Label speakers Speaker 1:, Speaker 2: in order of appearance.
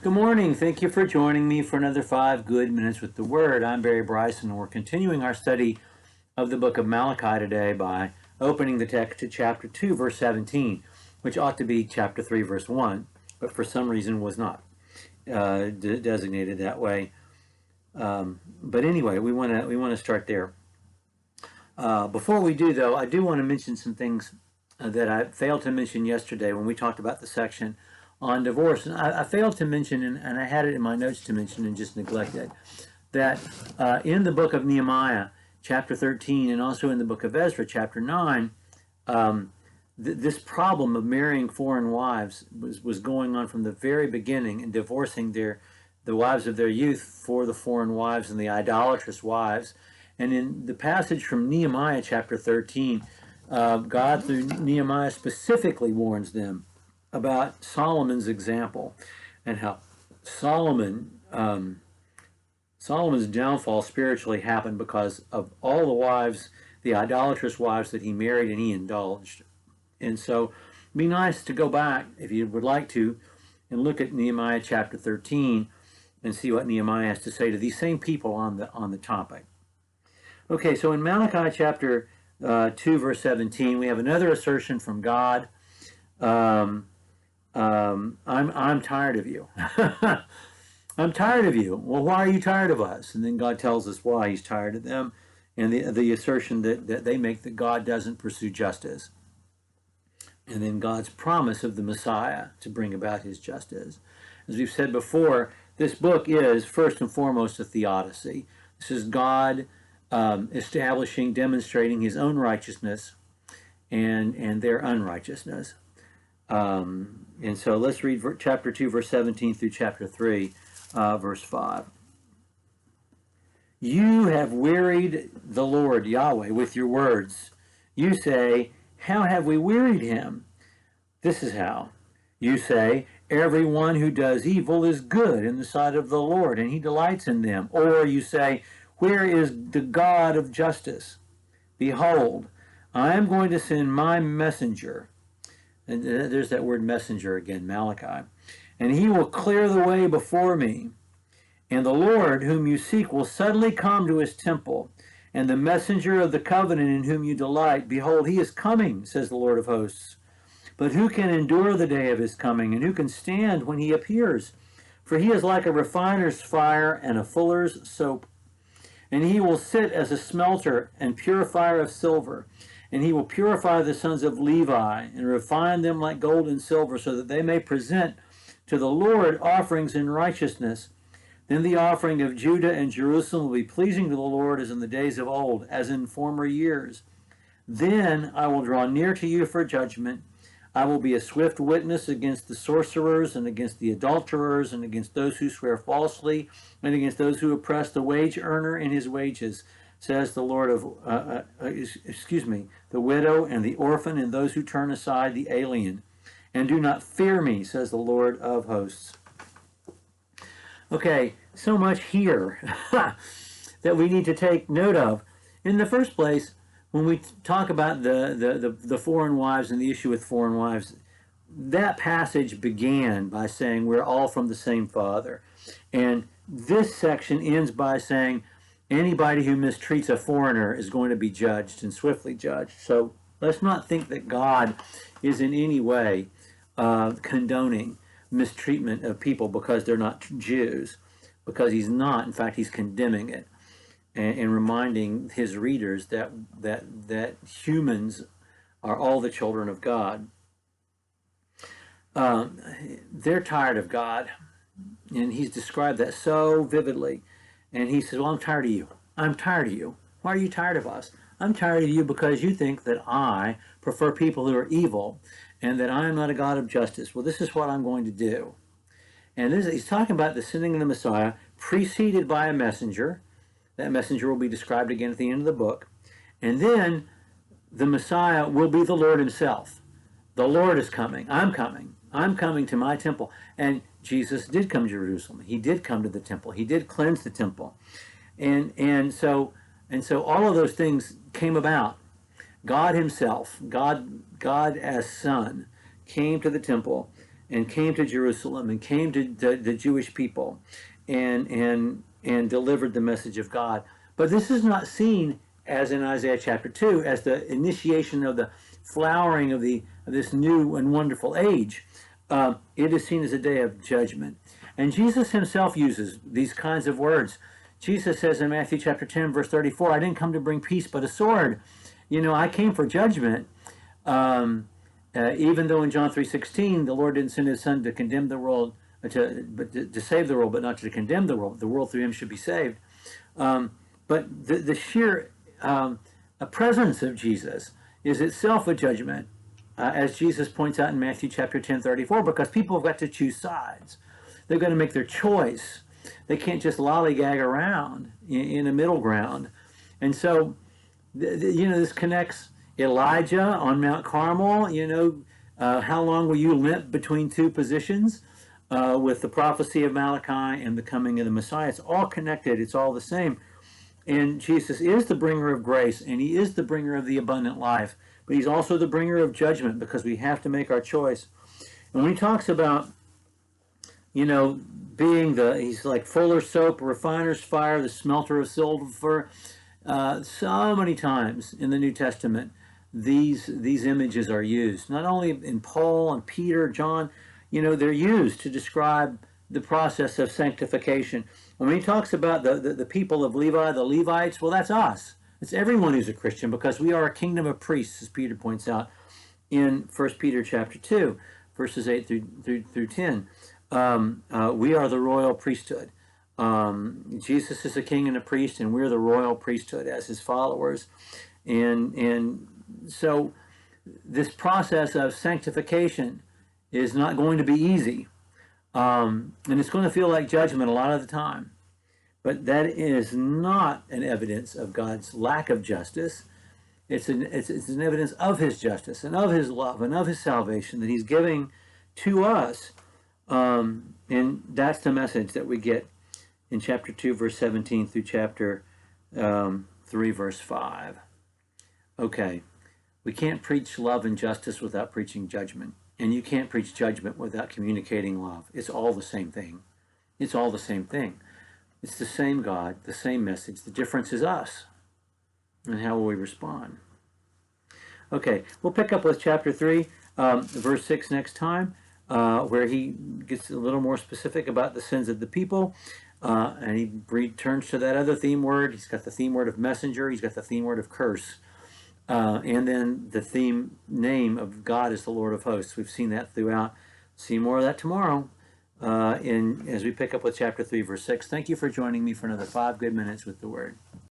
Speaker 1: Good morning. Thank you for joining me for another 5 good minutes with the Word. I'm Barry Bryson, and we're continuing our study of the book of Malachi today by opening the text to chapter 2, verse 17, which ought to be chapter 3, verse 1, but for some reason was not designated that way. But anyway, we want to start there. Before we do, though, I do want to mention some things that I failed to mention yesterday when we talked about the section on divorce. And I failed to mention, and I had it in my notes to mention and just neglected, that in the book of Nehemiah, chapter 13, and also in the book of Ezra, chapter 9, this problem of marrying foreign wives was going on from the very beginning, and divorcing the wives of their youth for the foreign wives and the idolatrous wives. And in the passage from Nehemiah chapter 13, God through Nehemiah specifically warns them about Solomon's example and how Solomon's downfall spiritually happened because of all the wives, the idolatrous wives that he married and he indulged. And so it'd be nice to go back, if you would like to, and look at Nehemiah chapter 13 and see what Nehemiah has to say to these same people on the topic. Okay, so in Malachi chapter 2, verse 17, we have another assertion from God. I'm tired of you. I'm tired of you. Well, why are you tired of us? And then God tells us why he's tired of them, and the assertion that they make that God doesn't pursue justice. And then God's promise of the Messiah to bring about his justice. As we've said before, this book is first and foremost a theodicy. This is God establishing, demonstrating his own righteousness and their unrighteousness. And so let's read chapter 2, verse 17 through chapter 3, verse 5. You have wearied the Lord Yahweh with your words. You say, how have we wearied him? This is how. You say, everyone who does evil is good in the sight of the Lord, and he delights in them. Or you say, where is the God of justice? Behold, I am going to send my messenger. And there's that word messenger again, Malachi. And he will clear the way before me. And the Lord whom you seek will suddenly come to his temple. And the messenger of the covenant in whom you delight, behold, he is coming, says the Lord of hosts. But who can endure the day of his coming? And who can stand when he appears? For he is like a refiner's fire and a fuller's soap. And he will sit as a smelter and purifier of silver. And he will purify the sons of Levi and refine them like gold and silver, so that they may present to the Lord offerings in righteousness. Then the offering of Judah and Jerusalem will be pleasing to the Lord as in the days of old, as in former years. Then I will draw near to you for judgment. I will be a swift witness against the sorcerers and against the adulterers and against those who swear falsely and against those who oppress the wage earner in his wages, says the Lord of, the widow and the orphan and those who turn aside the alien. And do not fear me, says the Lord of hosts. Okay, so much here that we need to take note of. In the first place, when we talk about the foreign wives and the issue with foreign wives, that passage began by saying we're all from the same Father. And this section ends by saying anybody who mistreats a foreigner is going to be judged and swiftly judged. So let's not think that God is in any way condoning mistreatment of people because they're not Jews, because he's not. In fact, he's condemning it and reminding his readers that humans are all the children of God. They're tired of God, and he's described that so vividly. And he says, well, I'm tired of you. I'm tired of you. Why are you tired of us? I'm tired of you because you think that I prefer people who are evil and that I am not a God of justice. Well, this is what I'm going to do. And he's talking about the sending of the Messiah, preceded by a messenger. That messenger will be described again at the end of the book. And then the Messiah will be the Lord himself. The Lord is coming. I'm coming. I'm coming to my temple. And Jesus did come to Jerusalem. He did come to the temple. He did cleanse the temple. And so all of those things came about. God himself, God as Son, came to the temple and came to Jerusalem and came to the Jewish people and delivered the message of God. But this is not seen, as in Isaiah chapter 2, as the initiation of the flowering of this new and wonderful age. It is seen as a day of judgment. And Jesus himself uses these kinds of words. Jesus says in Matthew chapter 10, verse 34, I didn't come to bring peace but a sword. I came for judgment. Even though in John 3:16, the Lord didn't send his son to condemn the world, but to save the world, but not to condemn the world. The world through him should be saved. But the sheer presence of Jesus is itself a judgment, as Jesus points out in Matthew chapter 10:34, because people have got to choose sides. They've got to make their choice. They can't just lollygag around in a middle ground. And so, this connects Elijah on Mount Carmel. How long will you limp between two positions? With the prophecy of Malachi and the coming of the Messiah. It's all connected. It's all the same. And Jesus is the bringer of grace, and he is the bringer of the abundant life. But he's also the bringer of judgment, because we have to make our choice. And when he talks about, being he's like fuller's soap, refiner's fire, the smelter of silver, so many times in the New Testament, these images are used. Not only in Paul and Peter, John, they're used to describe the process of sanctification. When he talks about the people of Levi, the Levites, well, that's us. It's everyone who's a Christian, because we are a kingdom of priests, as Peter points out in 1 Peter chapter 2, verses 8 through 10. We are the royal priesthood. Jesus is a king and a priest, and we're the royal priesthood as his followers. And so this process of sanctification is not going to be easy. And it's going to feel like judgment a lot of the time. But that is not an evidence of God's lack of justice. It's an evidence of his justice and of his love and of his salvation that he's giving to us. And that's the message that we get in chapter 2, verse 17 through chapter 3, verse 5. Okay, we can't preach love and justice without preaching judgment. And you can't preach judgment without communicating love. It's all the same thing. It's all the same thing. It's the same God, the same message. The difference is us. And how will we respond? Okay, we'll pick up with chapter 3, verse 6 next time, where he gets a little more specific about the sins of the people. And he returns to that other theme word. He's got the theme word of messenger. He's got the theme word of curse. And then the theme name of God is the Lord of hosts. We've seen that throughout. See more of that tomorrow as we pick up with chapter 3, verse 6. Thank you for joining me for another 5 good minutes with the Word.